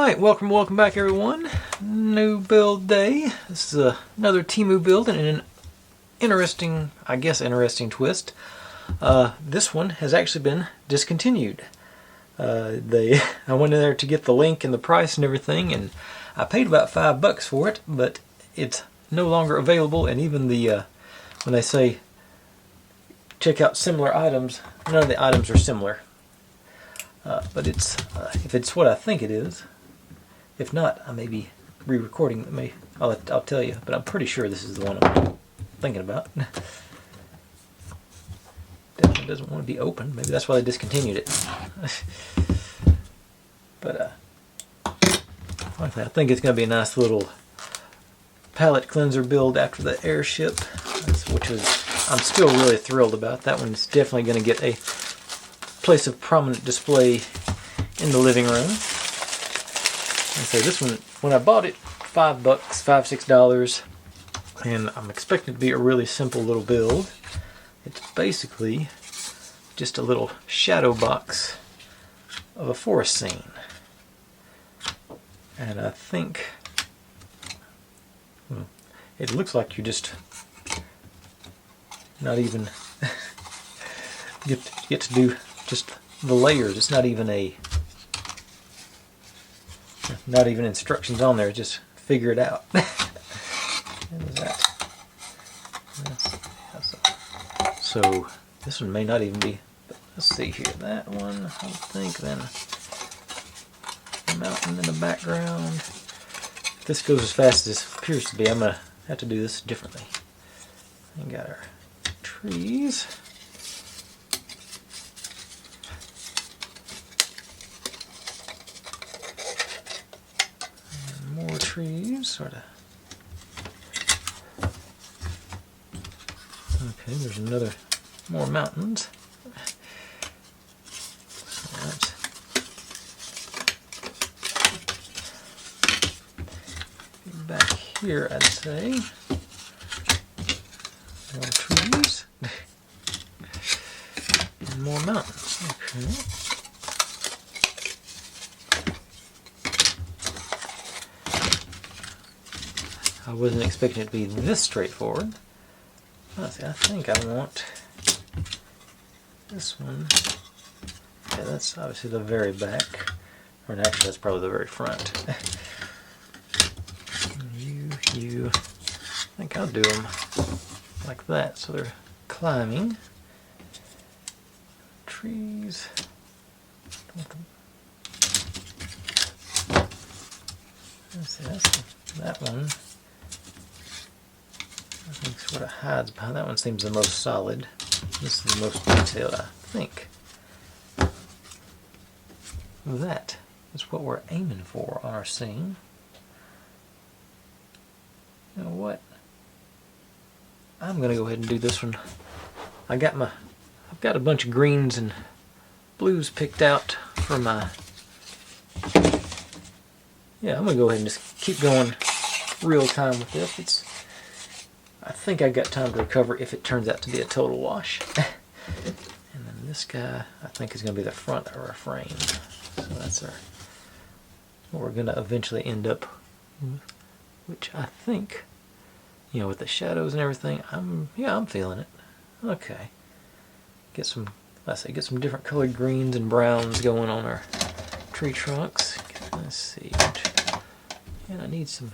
Alright, welcome back everyone. New build day. This is another Temu build and an interesting twist. This one has actually been discontinued. I went in there to get the link and the price and everything, and I paid about $5 for it, but it's no longer available. And even the when they say check out similar items, none of the items are similar. But it's if it's what I think it is. If not, I may be re-recording. I'll tell you, but I'm pretty sure this is the one I'm thinking about. Definitely doesn't want to be open. Maybe that's why they discontinued it. But I think it's going to be a nice little palette cleanser build after the airship, which I'm still really thrilled about. That one's definitely going to get a place of prominent display in the living room. And so this one, when I bought it, $5, $6, and I'm expecting it to be a really simple little build. It's basically just a little shadow box of a forest scene. And I think it looks like you just not even get to do just the layers. It's not even instructions on there. Just figure it out. What is that? So this one may not even be. Let's see here. That one, I think. Then the mountain in the background. If this goes as fast as this appears to be, I'm gonna have to do this differently. We got our trees. More trees, sort of. Okay, there's more mountains. Back here, I'd say. More trees. And more mountains. Okay. I wasn't expecting it to be this straightforward. Let's see, I think I want this one. Yeah, that's obviously the very back. Or actually, that's probably the very front. You. I think I'll do them like that, so they're climbing. Trees. Let's see, that's that one. I think sort of hides behind. That one seems the most solid. This is the most detailed, I think. That is what we're aiming for on our scene. You know what? I'm gonna go ahead and do this one. I've got a bunch of greens and blues picked out for my. Yeah, I'm gonna go ahead and just keep going real time with this. I think I've got time to recover if it turns out to be a total wash. And then this guy, I think, is going to be the front of our frame. So that's what we're going to eventually end up with, which I think, with the shadows and everything, I'm feeling it. Okay. Get some different colored greens and browns going on our tree trunks. Let's see. And I need some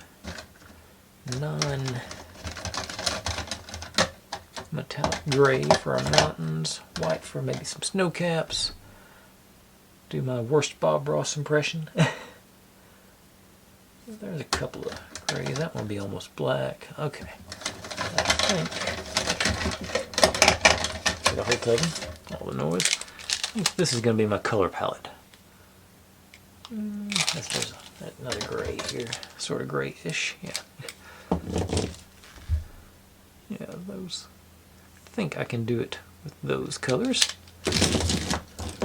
metallic gray for our mountains, white for maybe some snow caps. Do my worst Bob Ross impression. There's a couple of grays. That one will be almost black. Okay. I think get a hold of them, all the noise. I think this is going to be my color palette. There's another gray here, sort of grayish. Yeah. Yeah, those. I think I can do it with those colors.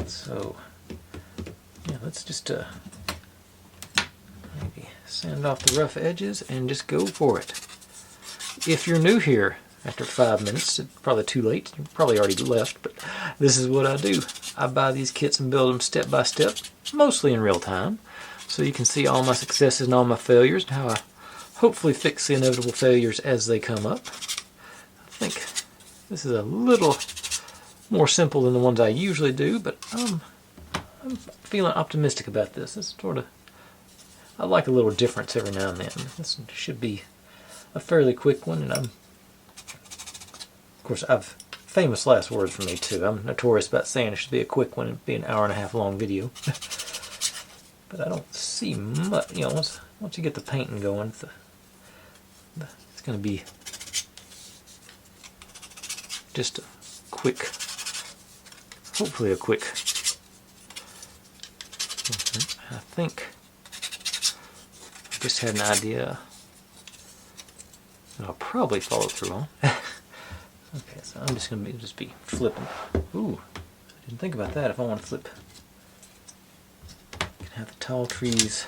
So, yeah, let's just maybe sand off the rough edges and just go for it. If you're new here after 5 minutes, it's probably too late. You probably already left, but this is what I do. I buy these kits and build them step by step, mostly in real time. so you can see all my successes and all my failures and how I hopefully fix the inevitable failures as they come up. I think this is a little more simple than the ones I usually do, but I'm feeling optimistic about this. It's sort of, I like a little difference every now and then. This should be a fairly quick one, and of course, famous last words from me too. I'm notorious about saying it should be a quick one and be an hour-and-a-half long video. But I don't see much, you know, once you get the painting going, it's going to be just a quick, hopefully a quick. I think I just had an idea that I'll probably follow through on. Okay, so I'm just going to be flipping. Ooh, I didn't think about that. If I want to flip, I can have the tall trees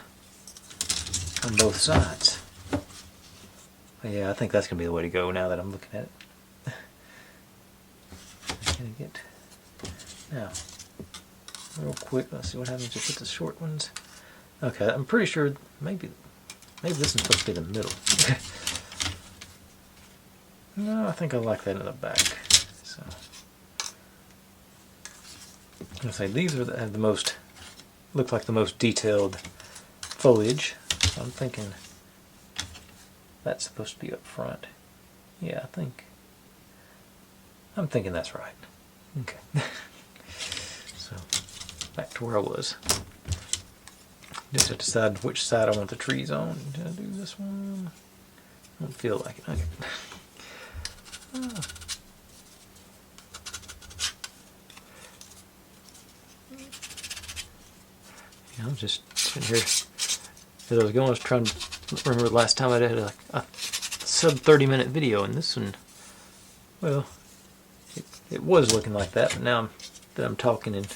on both sides. But yeah, I think that's going to be the way to go now that I'm looking at it. I'm going to get, now, real quick, let's see what happens if you put the short ones. Okay, I'm pretty sure maybe this one's supposed to be the middle. No, I think I like that in the back. So I'm gonna say these are have the most, look like the most detailed foliage. So I'm thinking that's supposed to be up front. Yeah, I'm thinking that's right. Okay. So back to where I was. Just have to decide which side I want the trees on. Did I do this one? I don't feel like it. Okay. Yeah, I'm just sitting here as I was going. I was trying to remember the last time I did a sub 30-minute video, and this one, well, it was looking like that, but now that I'm talking and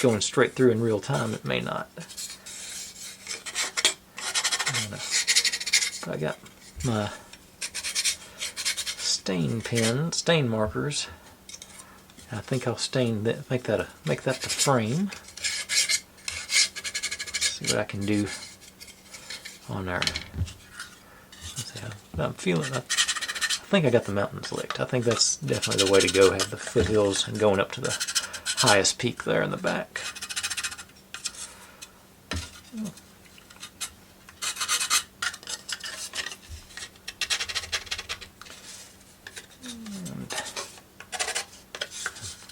going straight through in real time, it may not. I got my stain markers. I think I'll stain that, make that the frame. See what I can do on there. Let's see how I'm feeling. I think I got the mountains licked. I think that's definitely the way to go. Have the foothills and going up to the highest peak there in the back.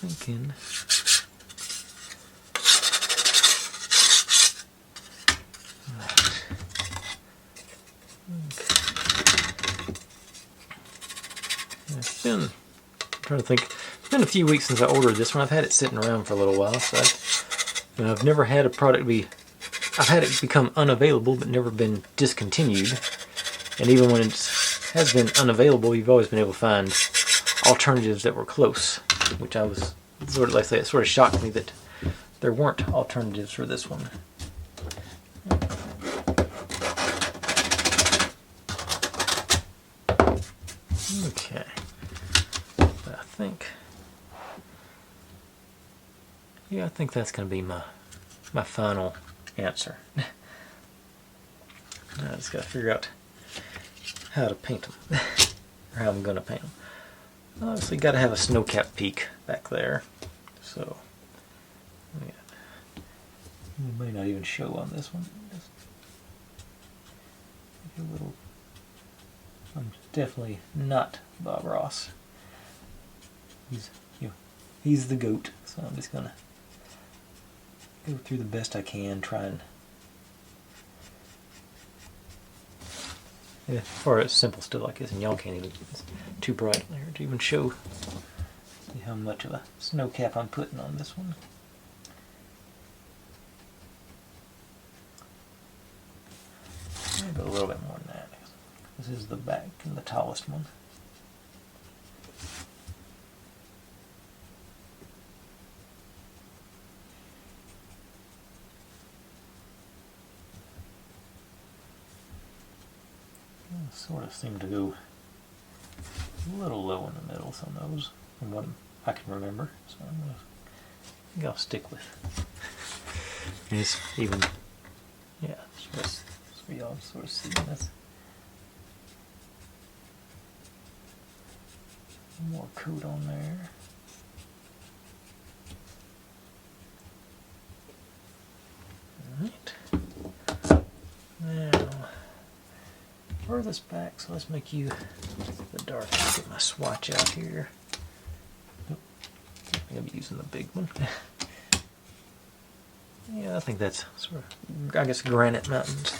Thinking it's been, I'm trying to think, it's been a few weeks since I ordered this one. I've had it sitting around for a little while, so I've never had a product I've had it become unavailable but never been discontinued, and even when it has been unavailable, you've always been able to find alternatives that were close, which I was sort of, like I say, it sort of shocked me that there weren't alternatives for this one. Okay, but I think, yeah, I think that's going to be my final answer. I just got to figure out how to paint them, or how I'm going to paint them. Obviously, got to have a snow-capped peak back there, so yeah. It may not even show on this one. Just a little. I'm definitely not Bob Ross. He's the goat, so I'm just gonna go through the best I can, try and. Yeah, for a simple still like this, and y'all can't even, it's too bright there to even show how much of a snow cap I'm putting on this one. Maybe a little bit more than that. This is the back and the tallest one. Sort of seem to go a little low in the middle, some of those, from what I can remember. So I think I'll stick with. It's even Yeah, so y'all sort of see this. More coat on there. Alright. Now, furthest back, so let's make you the darkest. Get my swatch out here. I'm going to be using the big one. Yeah, I think that's sort of, I guess, granite mountains.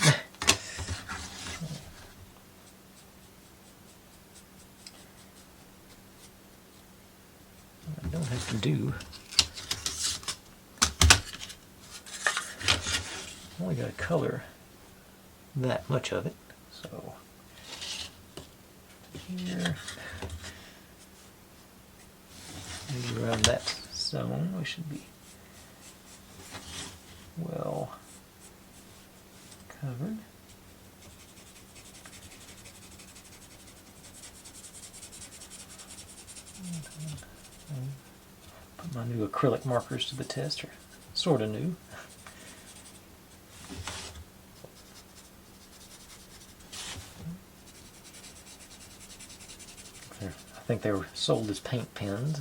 I don't have to do. I only got to color that much of it. So here, maybe around that zone, we should be well covered. Put my new acrylic markers to the test, or sort of new. I think they were sold as paint pens.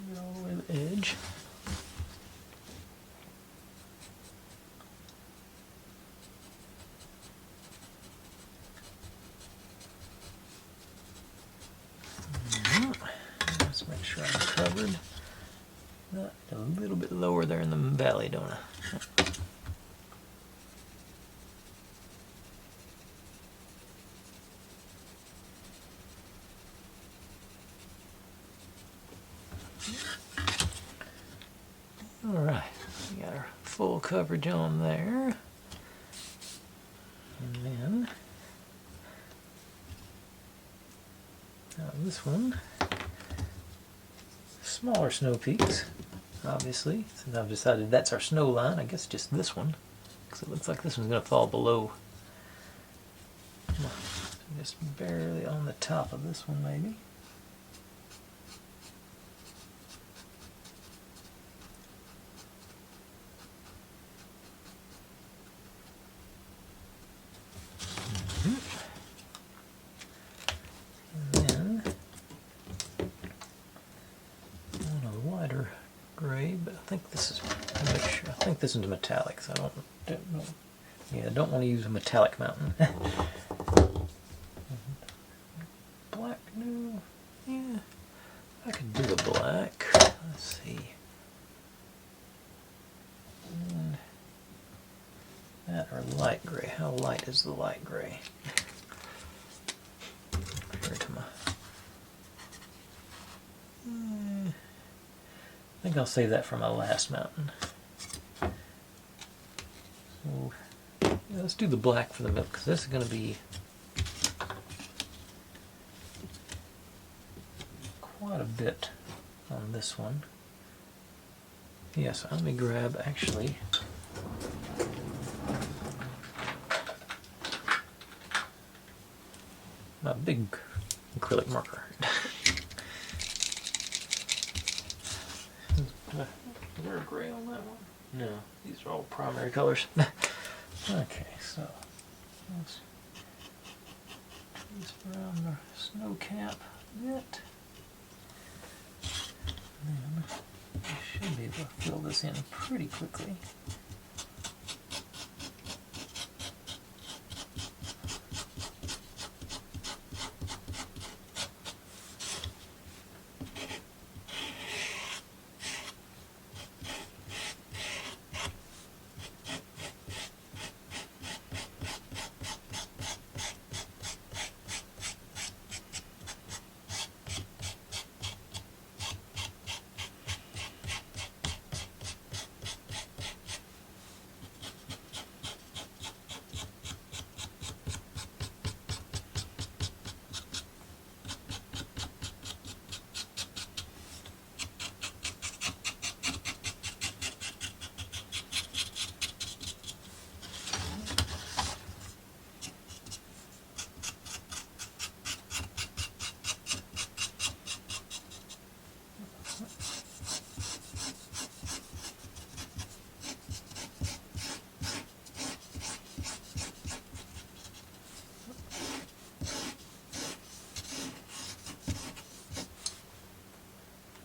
Get all the way to the edge. Let's make sure I'm covered. Not a little bit lower there in the valley, don't I? Alright, we got our full coverage on there. And then, now this one, smaller snow peaks, obviously, since I've decided that's our snow line. I guess just this one, because it looks like this one's going to fall below. Just barely on the top of this one, maybe. But I think this is, make sure, I think this is metallic, so I don't know. Yeah, I don't want to use a metallic mountain. Black, no, yeah, I could do a black. Let's see. And that or light gray. How light is the light gray? Compared to my. I think I'll save that for my last mountain. So, yeah, let's do the black for the middle, because this is going to be quite a bit on this one. Yes, let me grab, actually, my big acrylic marker. Is there a gray on that one? No, these are all primary colors. Okay, so let's just around the snow cap a bit. And then we should be able to fill this in pretty quickly.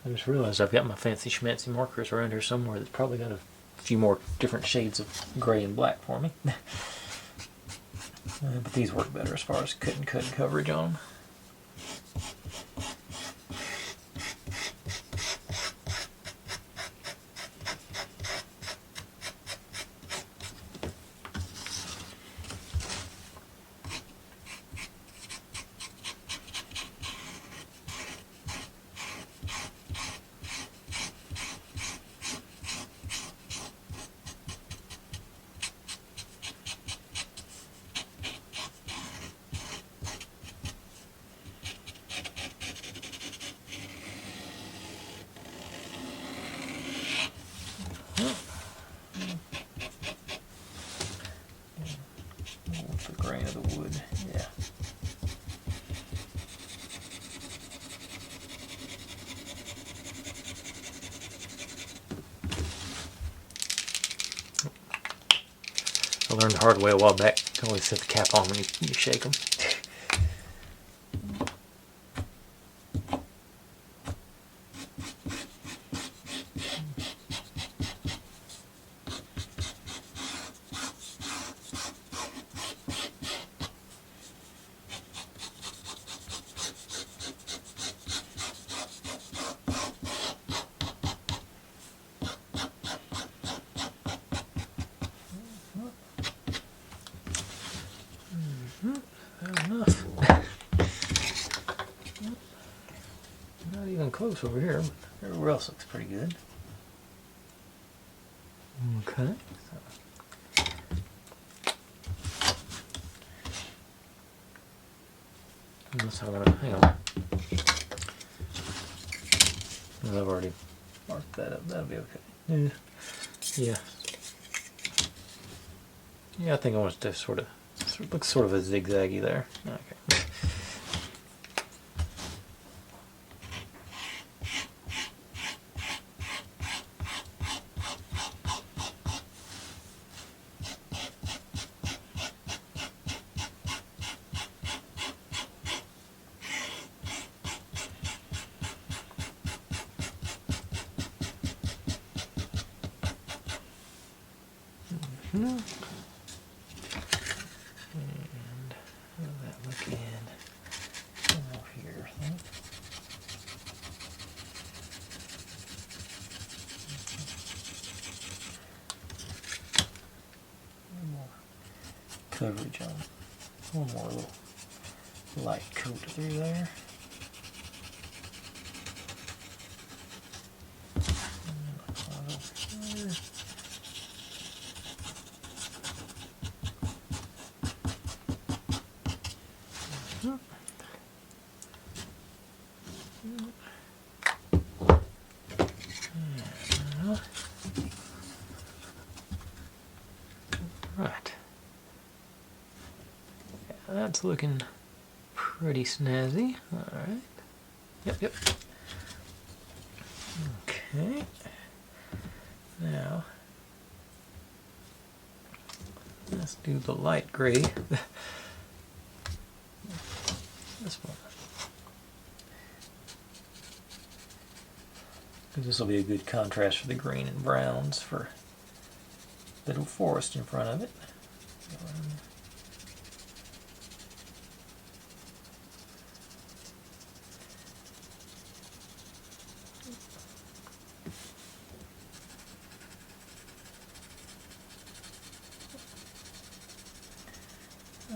I just realized I've got my fancy schmancy markers around here somewhere that's probably got a few more different shades of gray and black for me. But these work better as far as cut and coverage on them. The grain of the wood, yeah. I learned the hard way a while back. You can always set the cap on when you shake them. Enough. Not even close over here, but everywhere else looks pretty good. Okay. Unless I want to, hang on. Well, I've already marked that up. That'll be okay. Yeah. Yeah, I think I want to sort of, it looks sort of a zigzaggy there. Okay. And how does that look in over here, I think. A little more coverage on it. One more little light coat through there. Right. Yeah, that's looking pretty snazzy. Alright. Yep. Okay. Now, let's do the light gray. This one. This will be a good contrast for the green and browns for the little forest in front of it.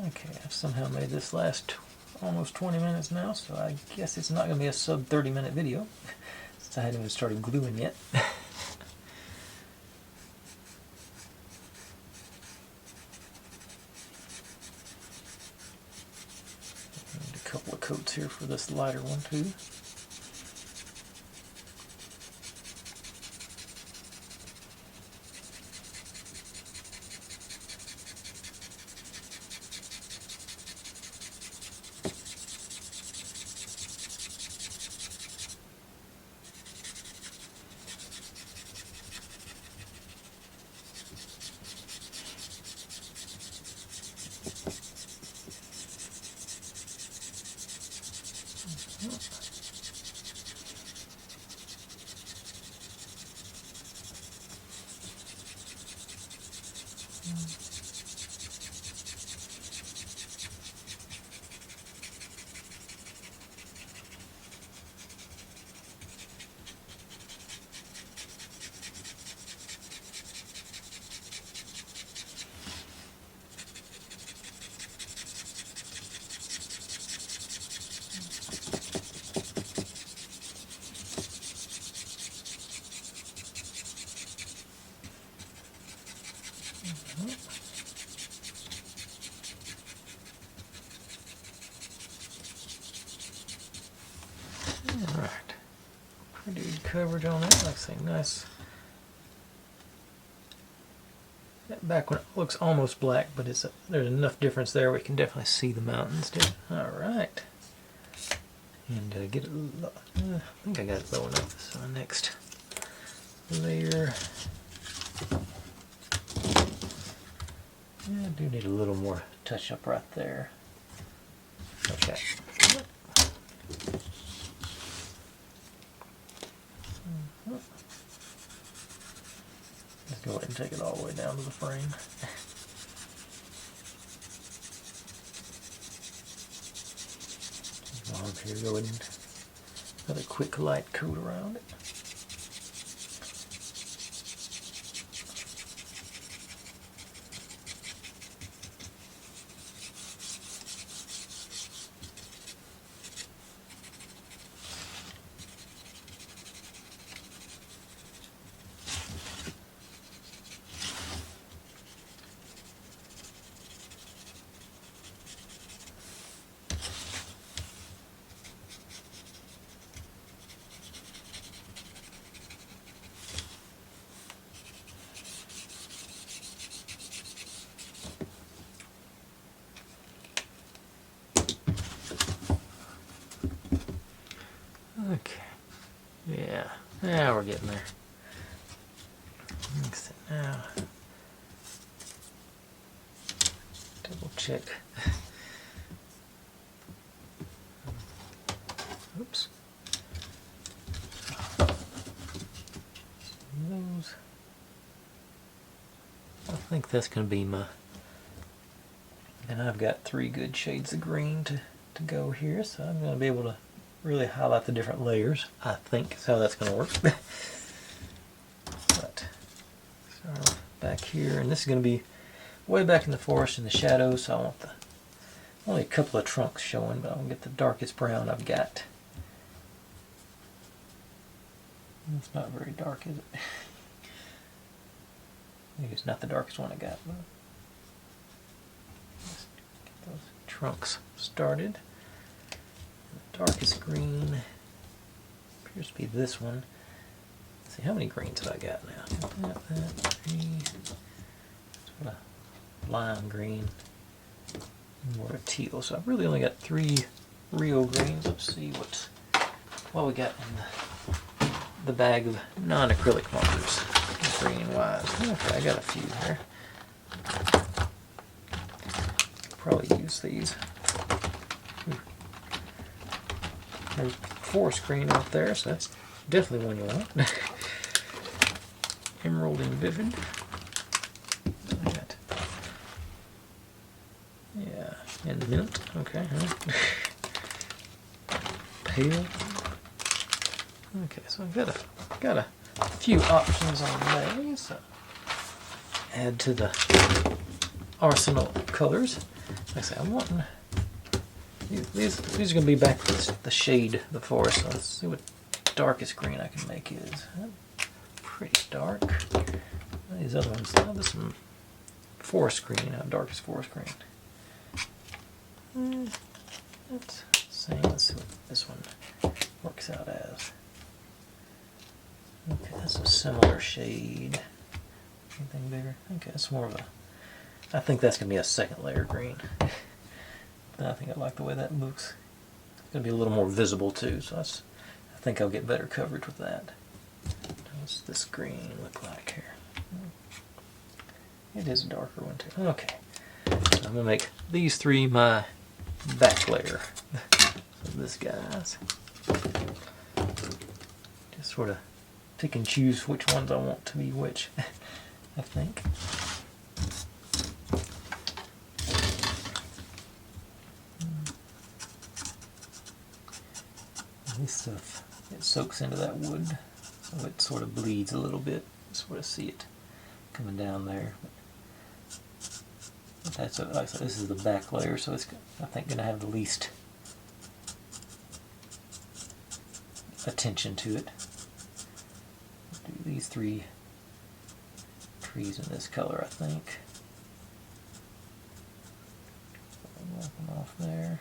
Okay, I've somehow made this last almost 20 minutes now, so I guess it's not going to be a sub 30-minute video since I hadn't even started gluing yet. A couple of coats here for this lighter one too. coverage on that. Like I say, nice. That back one looks almost black, but there's enough difference there we can definitely see the mountains too. All right. And get it. I think I got it low enough. So next layer. Yeah, I do need a little more touch up right there. Okay. Let's go ahead and take it all the way down to the frame. Here, go ahead and another quick light coat around it. Okay. Yeah. Now we're getting there. Now, double check. Oops. Those. I think that's going to be my. And I've got 3 good shades of green to go here, so I'm going to be able to really highlight the different layers. I think is how that's going to work. But start off back here, and this is going to be way back in the forest in the shadows, so I want only a couple of trunks showing, but I'm going to get the darkest brown I've got. It's not very dark, is it? Maybe it's not the darkest one I got. But let's get those trunks started. The darkest green appears to be this one. Let's see, how many greens have I got now? That, 3. Sort of lime green, more a teal. So I've really only got 3 real greens. Let's see what we got in the bag of non-acrylic markers, green wise. Okay, I got a few here. Probably use these. There's forest green out there, so that's definitely one you want. Emerald and vivid. Yeah, and mint. Okay. Pale. Okay, so I've got a few options on these. So add to the arsenal of colors. Like I say, I'm wanting these are going to be back to the shade of the forest. So let's see what darkest green I can make is. Pretty dark. These other ones, this is some forest green. Darkest forest green. Let's see what this one works out as. Okay, that's a similar shade. Anything bigger? Okay, that's more of a. I think that's going to be a second layer green. I think I like the way that looks. It's going to be a little more visible too, so I think I'll get better coverage with that. What's this green look like here? It is a darker one too. Okay, so I'm going to make these 3 my back layer. So this guy's. Just sort of pick and choose which ones I want to be which, I think. This stuff, it soaks into that wood, so it sort of bleeds a little bit. You sort of see it coming down there. But that's like I said, this is the back layer, so it's I think going to have the least attention to it. Do these 3 trees in this color, I think. Walk them off there.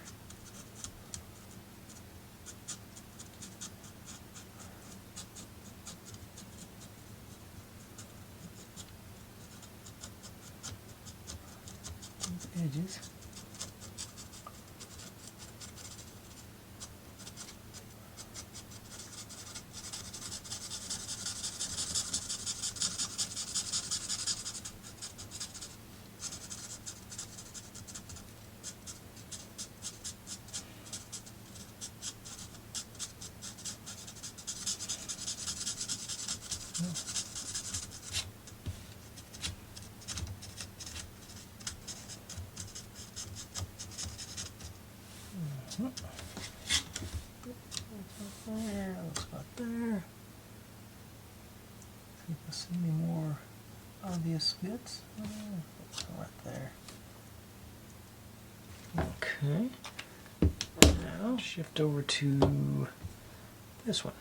edges. There, looks about there. See if I see any more obvious bits. Right there. Okay. Now shift over to this one.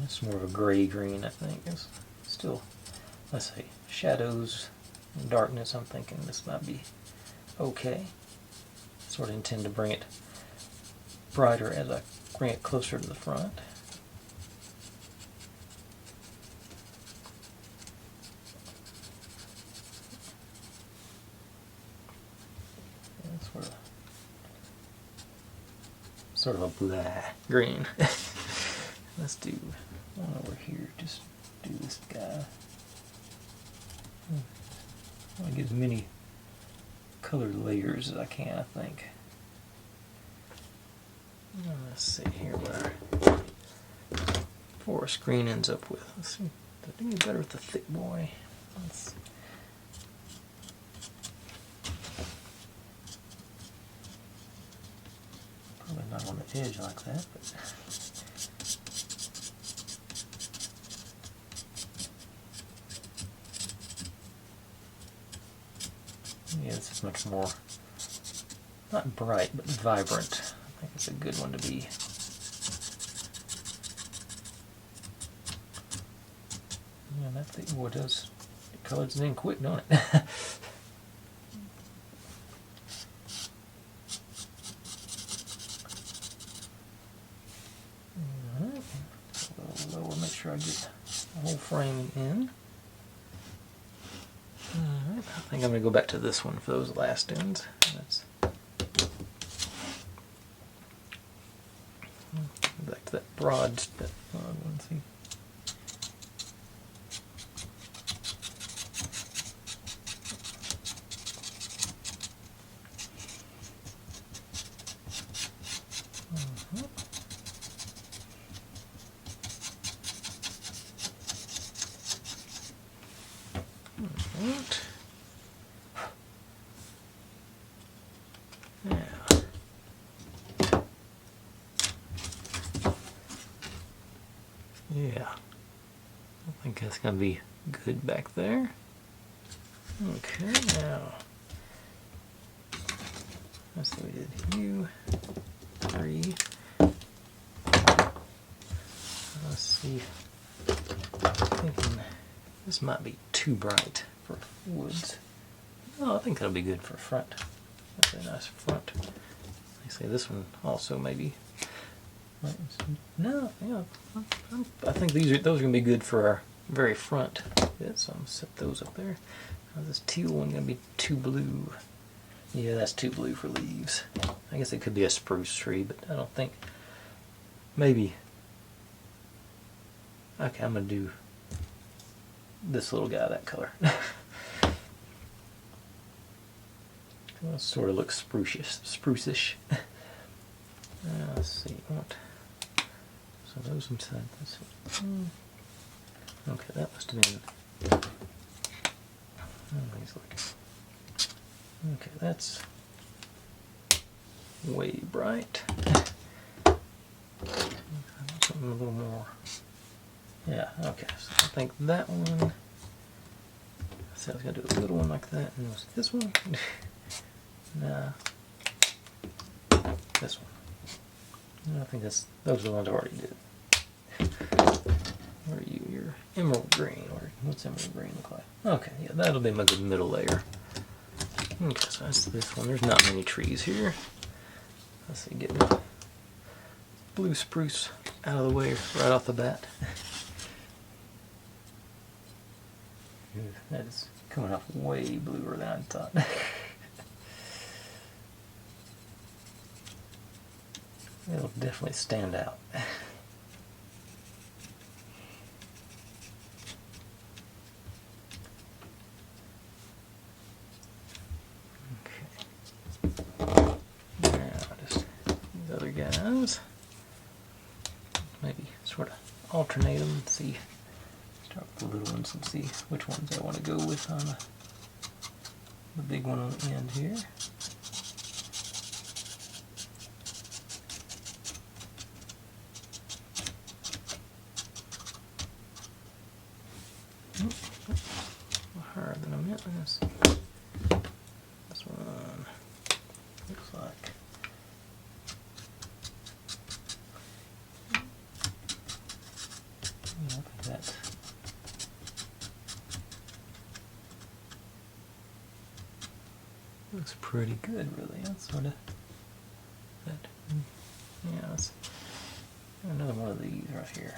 It's more of a gray green, I think. It's still, let's see, shadows and darkness. I'm thinking this might be okay. Sort of intend to bring it brighter as I bring it closer to the front. Yeah, sort of a blah green. Let's do one over here. Just do this guy. I want to get as many colored layers as I can, I think. Let's see here what our forest screen ends up with. Let's see. Did I do any better with the thick boy? Probably not on the edge like that, but. Yeah, this is much more, not bright, but vibrant. I think it's a good one to be. Yeah, that thing, boy, does, it colors it in quick, don't it? Alright, a little lower, make sure I get the whole frame in. Alright, I think I'm going to go back to this one for those last ends. Back to that broad one, see. Alright. Yeah, I think that's going to be good back there. Okay, now, let's see, we did you, 3. Let's see, I'm thinking this might be too bright for woods. Oh, I think that'll be good for front. That's a nice front. I say this one also maybe. No, yeah, I think those are going to be good for our very front bit, so I'm going to set those up there. Now this teal one going to be too blue. Yeah, that's too blue for leaves. I guess it could be a spruce tree, but I don't think. Maybe. Okay, I'm going to do this little guy that color. It sort of looks spruce-ish. Let's see, what? So those inside this. Okay, that must have been. Oh, he's looking. Okay, that's way bright. Something a little more. Yeah, okay, so I think that one. So I was going to do a little one like that, and this one. Nah. This one. I think those are the ones I already did. Where are you? Your emerald green. Or what's emerald green look like? Okay, yeah, that'll be my good middle layer. Okay, so that's this one. There's not many trees here. Let's see, get the blue spruce out of the way right off the bat. That is coming off way bluer than I thought. It'll definitely stand out. Guys, maybe sort of alternate them, see, start with the little ones and see which ones I want to go with on the big one on the end here. Higher than I meant. This one looks like. That looks pretty good, really. That's sort of that. Yeah, that's another one of these right here.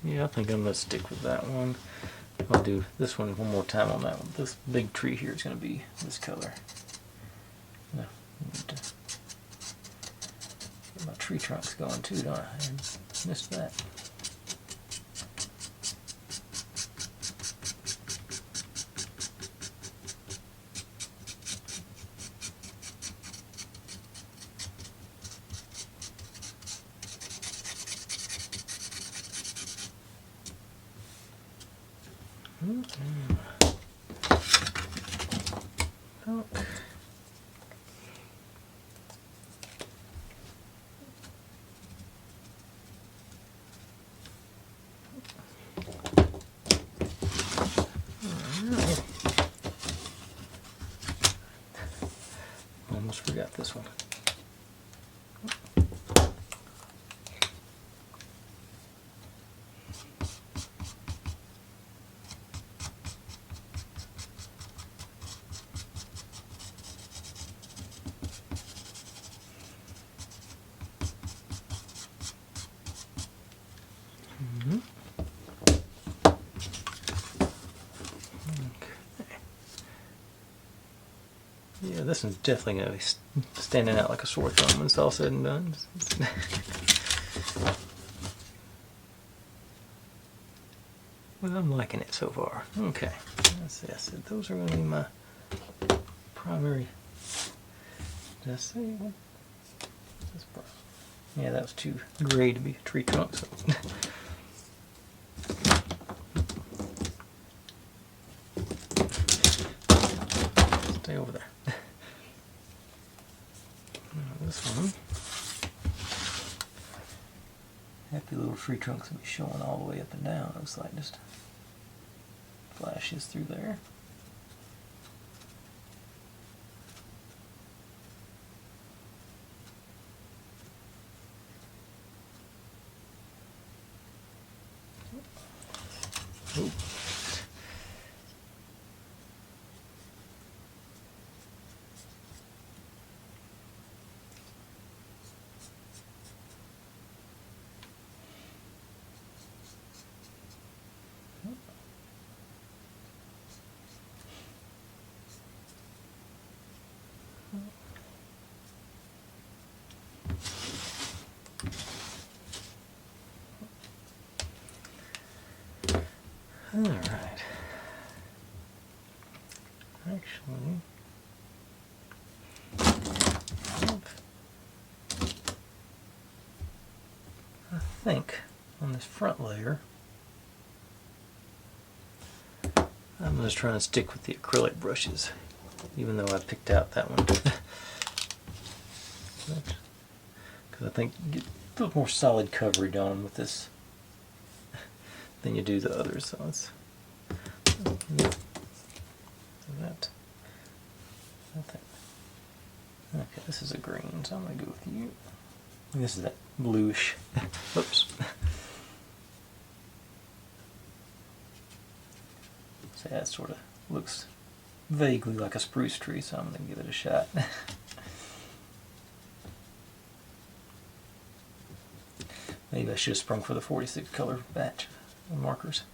Yeah, I think I'm gonna stick with that one. I'll do this one more time on that one. This big tree here is going to be this color. No, I need to get my tree trunks going too, don't I? I missed that. Almost forgot this one. Yeah, this one's definitely going to be standing out like a sore thumb when it's all said and done. Well, I'm liking it so far. Okay, let's see. I said those are going to be my primary. Did I say what? Yeah, that was too gray to be a tree trunk. So. Stay over there. This one, happy little tree trunks will be showing all the way up and down. Looks like just flashes through there. Ooh. All right. Actually, I think on this front layer, I'm just trying to stick with the acrylic brushes, even though I picked out that one. Because I think you get a little more solid coverage on with this than you do the others. So it's that. Okay, this is a green, so I'm going to go with you. And this is that bluish. Oops. Yeah, it sort of looks vaguely like a spruce tree, so I'm going to give it a shot. Maybe I should have sprung for the 46 color batch of markers.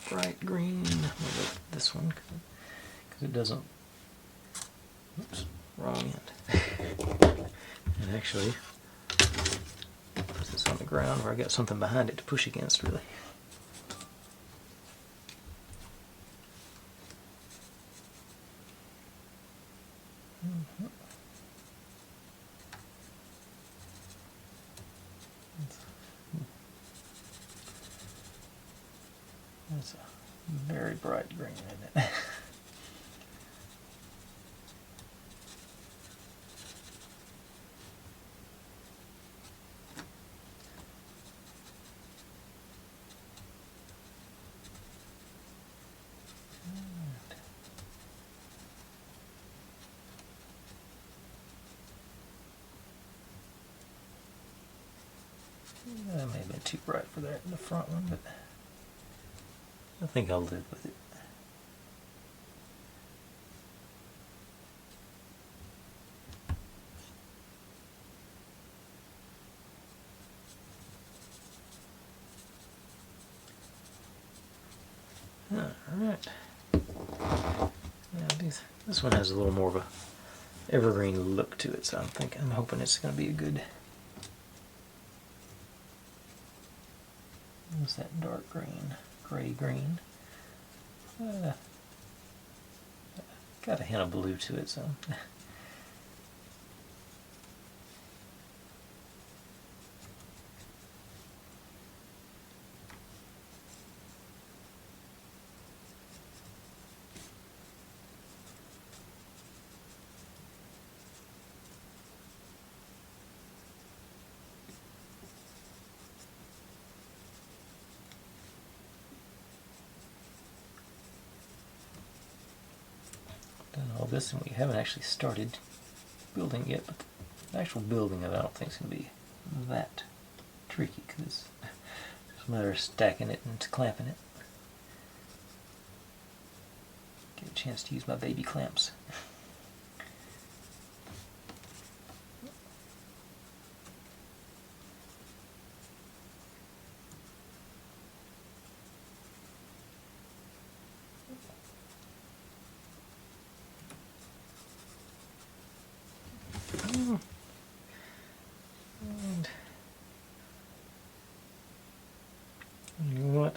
Bright green. This one, because it doesn't. Oops, wrong end. And actually, put this on the ground where I got something behind it to push against, really. That's a very bright green, isn't it? That may have been too bright for that in the front one, but I think I'll live with it. Alright. Yeah, this one has a little more of a evergreen look to it, so I'm hoping it's going to be a good. What's that dark green? Gray green. Got a hint of blue to it, so. Done all this, and we haven't actually started building yet, but the actual building of it I don't think is going to be that tricky, because it's just a matter of stacking it and clamping it. Get a chance to use my baby clamps. And you know what?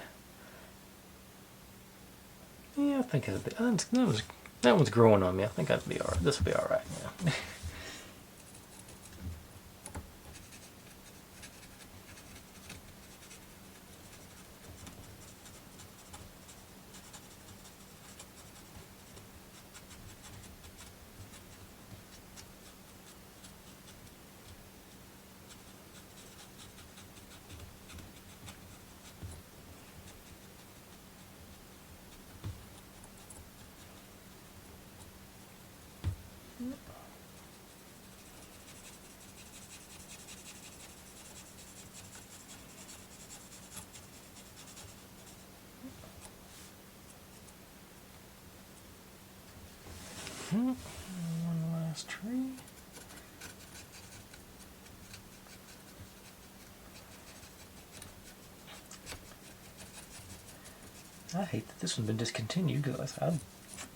Yeah, I think that one's growing on me. I think that'd be alright. This will be alright. Yeah. One last tree. I hate that this one's been discontinued because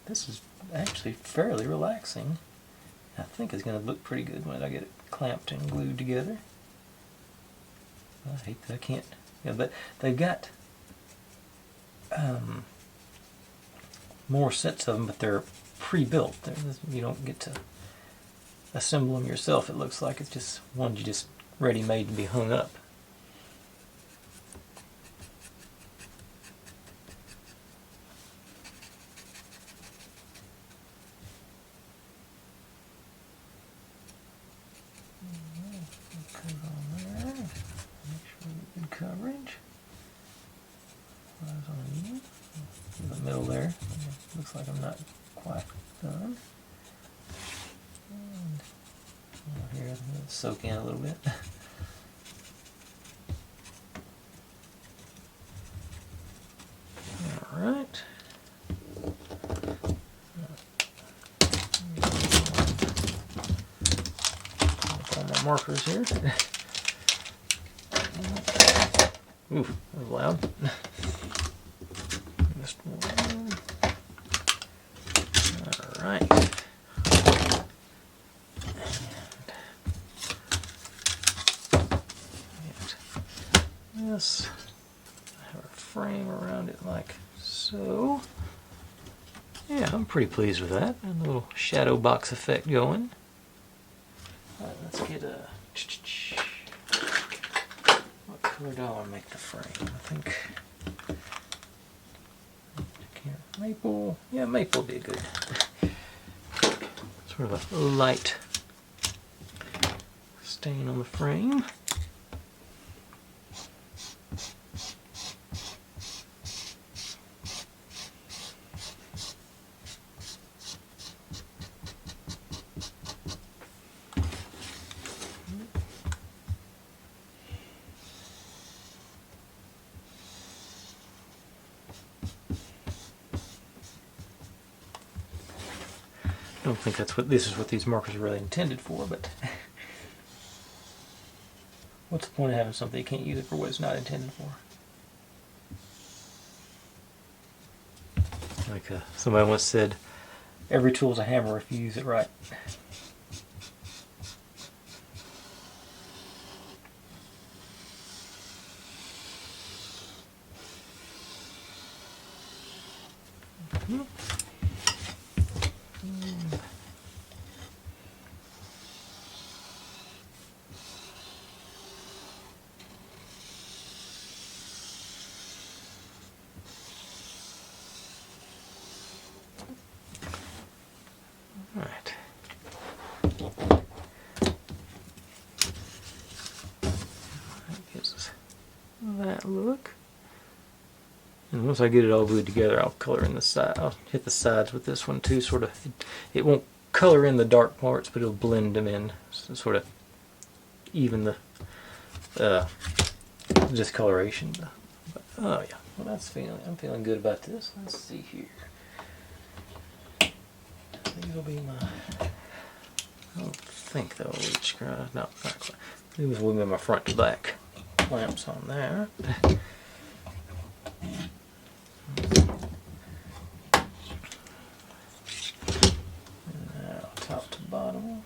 this is actually fairly relaxing. I think it's going to look pretty good when I get it clamped and glued together. I hate that I can't. Yeah, but they've got more sets of them, but they're pre-built. You don't get to assemble them yourself. It looks like it's just ones you just ready-made to be hung up. Cut on there. Make sure we get good coverage. Eyes on you. In the middle there. Looks like I'm not quite done. And here, let it soak in a little bit. All right. All my markers here. Ooh, that was loud. Just one. All right. And this, I have a frame around it like so. Yeah, I'm pretty pleased with that. And a little shadow box effect going. All right, let's get a. What color do I want to make the frame? I think. Maple. Yeah, maple would be good. Sort of a light stain on the frame. I don't think that's what this is what these markers are really intended for, but what's the point of having something you can't use it for what it's not intended for? Like somebody once said, every tool's a hammer if you use it right. Alright. That gives us that look. And once I get it all glued together, I'll color in the side. I'll hit the sides with this one too, sort of. It won't color in the dark parts, but it'll blend them in, so sort of even the discoloration. But, oh yeah, well I'm feeling good about this. Let's see here. These will be my. I don't think they'll reach. No, not quite. These will be my front to back clamps on there. Now top to bottom.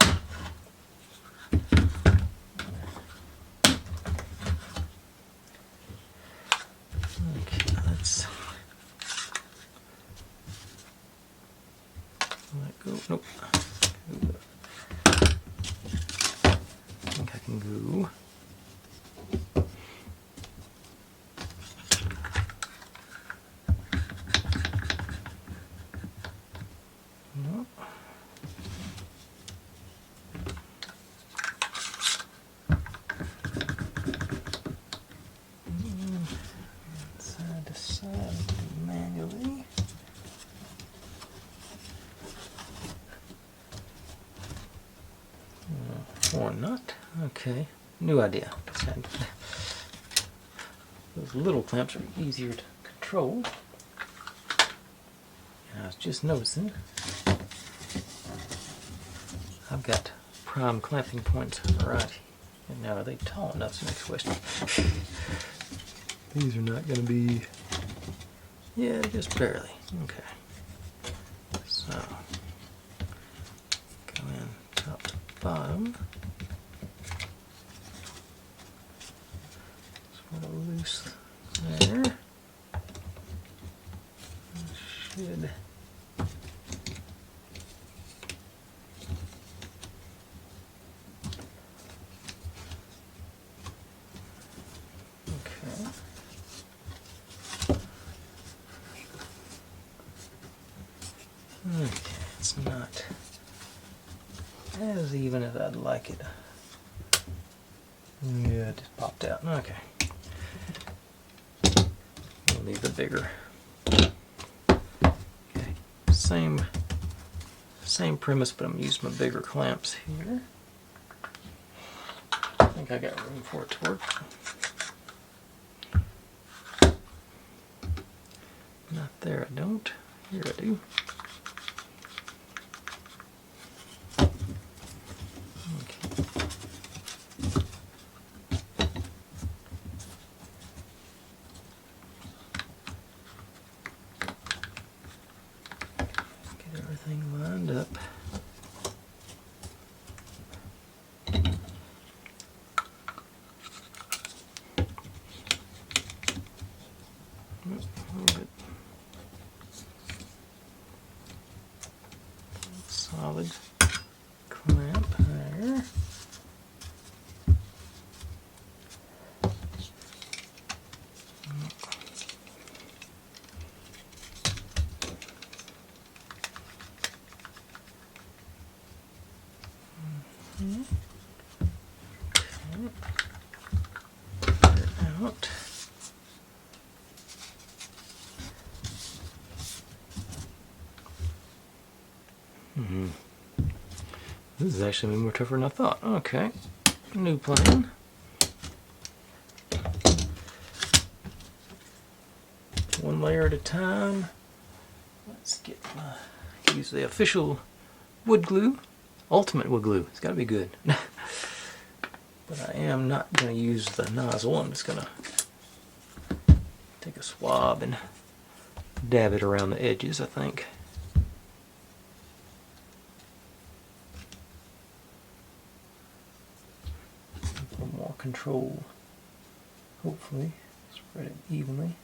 Okay, let's let go. Nope. I think I can go. Nope. Side to side manually. Or not. Okay. New idea. Those little clamps are easier to control. And I was just noticing I've got prime clamping points right here. And now are they tall enough? That's the next question. These are not going to be, yeah, just barely. Okay. So, go in top to bottom. Sort of loose there. Should. Okay, it's not as even as I'd like it. Yeah, it just popped out. Okay. We'll need the bigger. Okay. Same premise, but I'm gonna use my bigger clamps here. I think I got room for it to work. Not there, I don't. Here I do. Get everything lined up. Solid clamp there. Out. This is actually more tougher than I thought. Okay, new plan. One layer at a time. Let's get use the official wood glue, ultimate wood glue. It's got to be good. But I am not going to use the nozzle. I'm just going to take a swab and dab it around the edges, I think. A little more control. Hopefully, spread it evenly.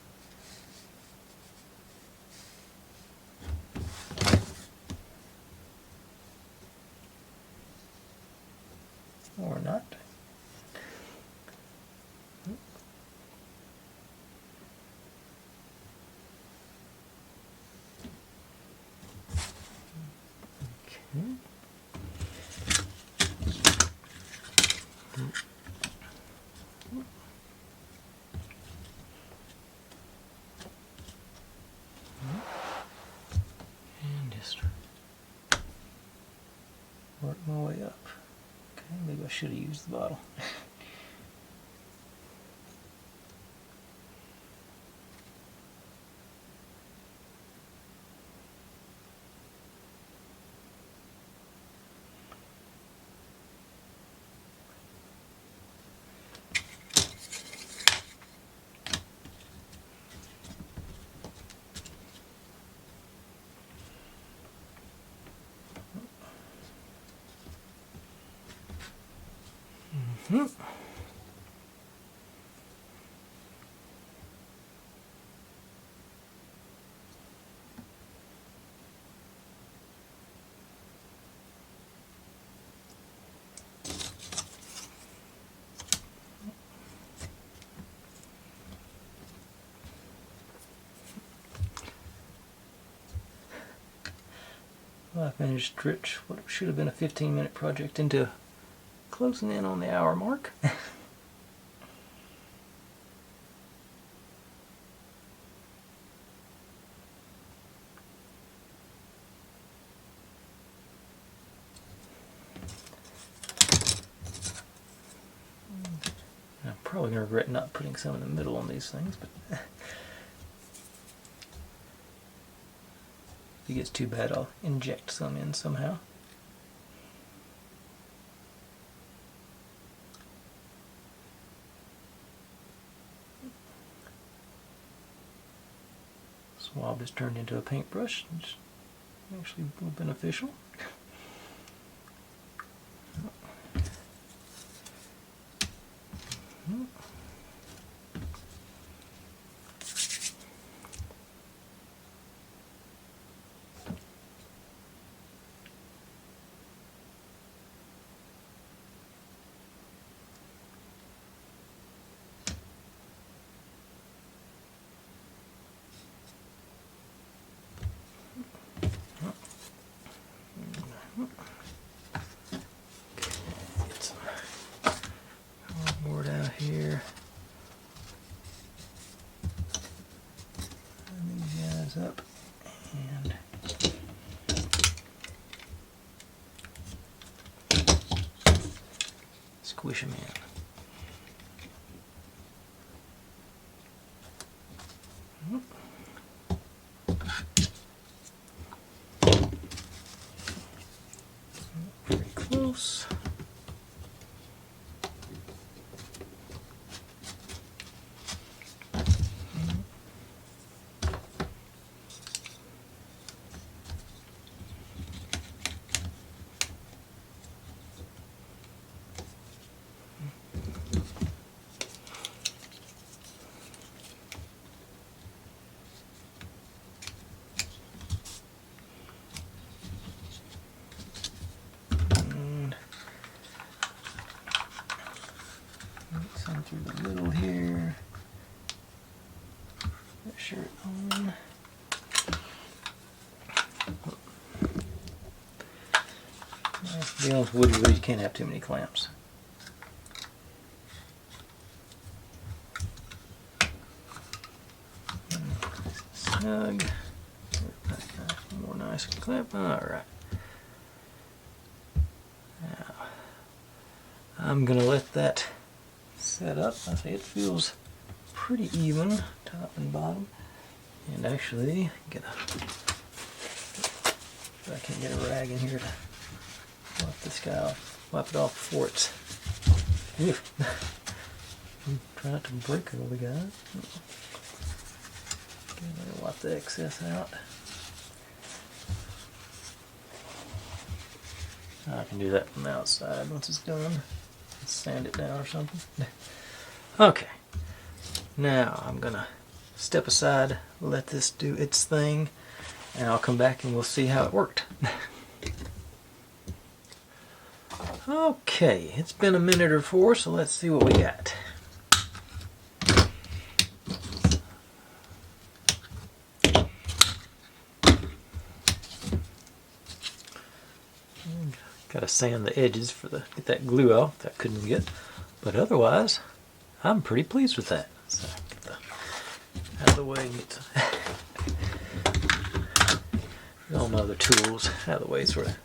Or not. Okay. And just work my way up. Okay, maybe I should have used the bottle. Well, I've managed to stretch what should have been a 15-minute project into closing in on the hour mark. I'm probably going to regret not putting some in the middle on these things, but if it gets too bad, I'll inject some in somehow. Swab is turned into a paintbrush, which is actually beneficial. Get some more squish them in. Pretty close. Some through the middle here. Make sure it's on. Dealing with wood, you really can't have too many clamps. Snug. More nice clamp. Alright. Now, I'm going to let that set up. I say it feels pretty even, top and bottom. And actually, if I can get a rag in here to wipe this guy off, wipe it off before it's. Try not to break all the guys. Okay, wipe the excess out. I can do that from the outside once it's done. Sand it down or something. Okay, now I'm gonna step aside, let this do its thing, and I'll come back and we'll see how it worked. Okay, it's been a minute or four, so let's see what we got. Got to sand the edges for get that glue off that I couldn't get, but otherwise I'm pretty pleased with that. So get the out of the way and get all my other tools out of the way, sort of.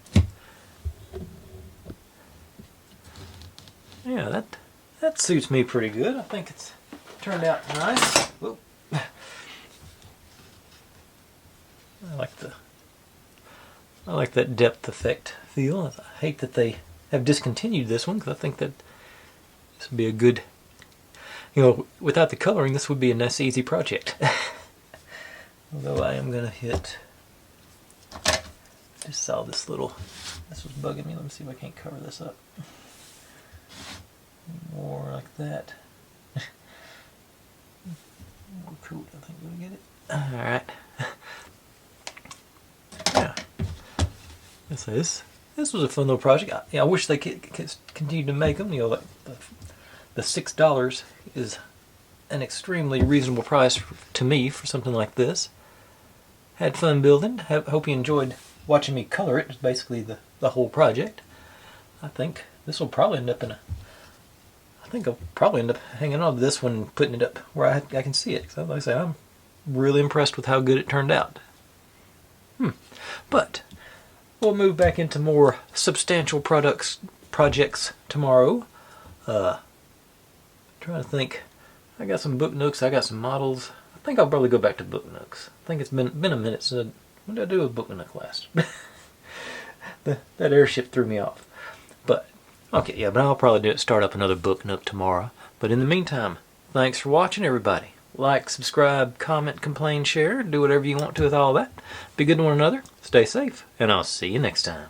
Yeah, that suits me pretty good. I think it's turned out nice. Whoop. I like that depth effect feel. I hate that they have discontinued this one, because I think that this would be a good, without the coloring, this would be a nice easy project. Although I am going to just saw this was bugging me. Let me see if I can't cover this up. More like that. More cool, I think we'll get it. Alright. Yeah. So this was a fun little project. I wish they could continue to make them. The $6 is an extremely reasonable price to me for something like this. Had fun building. Hope you enjoyed watching me color it. It's basically the whole project. I think this will probably end up I'll probably end up hanging on to this one and putting it up where I can see it. So like I say, I'm really impressed with how good it turned out. But we'll move back into more substantial projects tomorrow. Trying to think. I got some book nooks. I got some models. I think I'll probably go back to book nooks. I think it's been a minute since. When did I do a book nook last? That airship threw me off. But okay, yeah. But I'll probably start up another book nook tomorrow. But in the meantime, thanks for watching, everybody. Like, subscribe, comment, complain, share. Do whatever you want to with all that. Be good to one another. Stay safe, and I'll see you next time.